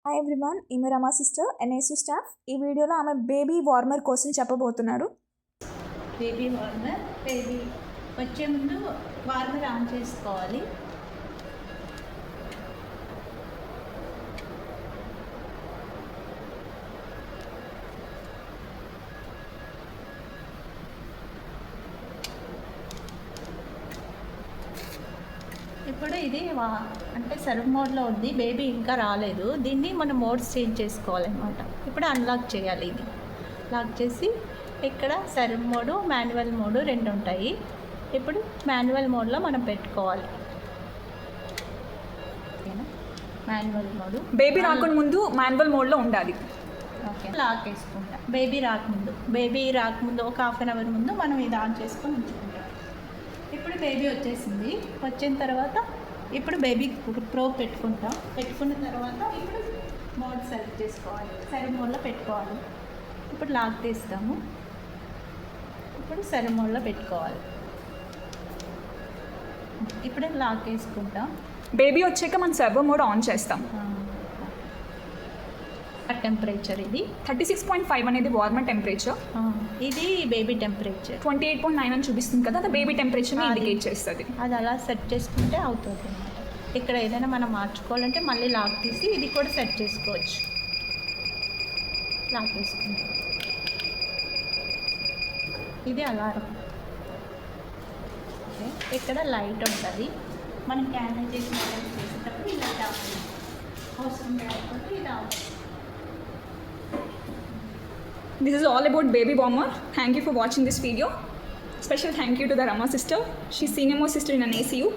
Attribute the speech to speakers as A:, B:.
A: Hi everyone, ఈమె రమా sister NIC staff. ఈ వీడియోలో ఆమె బేబీ వార్మర్ కోసం చెప్పబోతున్నారు.
B: బేబీ వార్మర్, బేబీ వచ్చే ముందు వార్మర్ ఆన్ చేసుకోవాలి. ఇప్పుడు ఇది అంటే సర్వ్ మోడ్లో ఉంది, బేబీ ఇంకా రాలేదు. దీన్ని మనం మోడ్స్ చేంజ్ చేసుకోవాలన్నమాట. ఇప్పుడు అన్లాక్ చేయాలి. ఇది లాక్ చేసి ఇక్కడ సర్వ్ మోడు, మాన్యువల్ మోడు రెండు ఉంటాయి. ఇప్పుడు మాన్యువల్ మోడ్లో మనం పెట్టుకోవాలి. మాన్యువల్ మోడు
A: బేబీ రాకుండా ముందు మాన్యువల్ మోడ్లో ఉండాలి.
B: ఓకే, లాక్ వేసుకుంటాం. బేబీ రాకముందు ఒక హాఫ్ అన్ అవర్ ముందు మనం ఇది ఆన్ చేసుకొని ఉంచుకుంటాం. ఇప్పుడు బేబీ వచ్చేసింది. వచ్చిన తర్వాత ఇప్పుడు బేబీ ప్రో పెట్టుకున్న తర్వాత ఇప్పుడు మోడ్ సెలెక్ట్ చేసుకోవాలి. సరే మోడ్లో పెట్టుకోవాలి. ఇప్పుడు లాక్ తీస్తాము. ఇప్పుడు సరే మోడ్లో పెట్టుకోవాలి. ఇప్పుడే లాక్ వేసుకుంటాం.
A: బేబీ వచ్చాక మనం సర్వర్ మోడ్ ఆన్ చేస్తాం.
B: టెంపరేచర్ ఇది
A: 36.5 అనేది వార్మర్ టెంపరేచర్.
B: ఇది బేబీ టెంపరేచర్
A: 28.9 అని చూపిస్తుంది కదా, అది బేబీ టెంపరేచర్ని ఇండికేట్ చేస్తుంది.
B: అది అలా సెట్ చేసుకుంటే అవుతుంది అన్నమాట. ఇక్కడ ఏదైనా మనం మార్చుకోవాలంటే మళ్ళీ లాక్ తీసి ఇది కూడా సెట్ చేసుకోవచ్చు. లాక్ వేసుకుంటాం. ఇది అలారం. ఇక్కడ లైట్ ఉంటుంది. మనం క్యాన్సిల్ చేసేటప్పుడు ఇలా అవసరం లేకపోతే ఇది అవసరం.
A: This is all about baby warmer. Thank you for watching this video. Special thank you to the Rama sister. She's senior most sister in an ACU.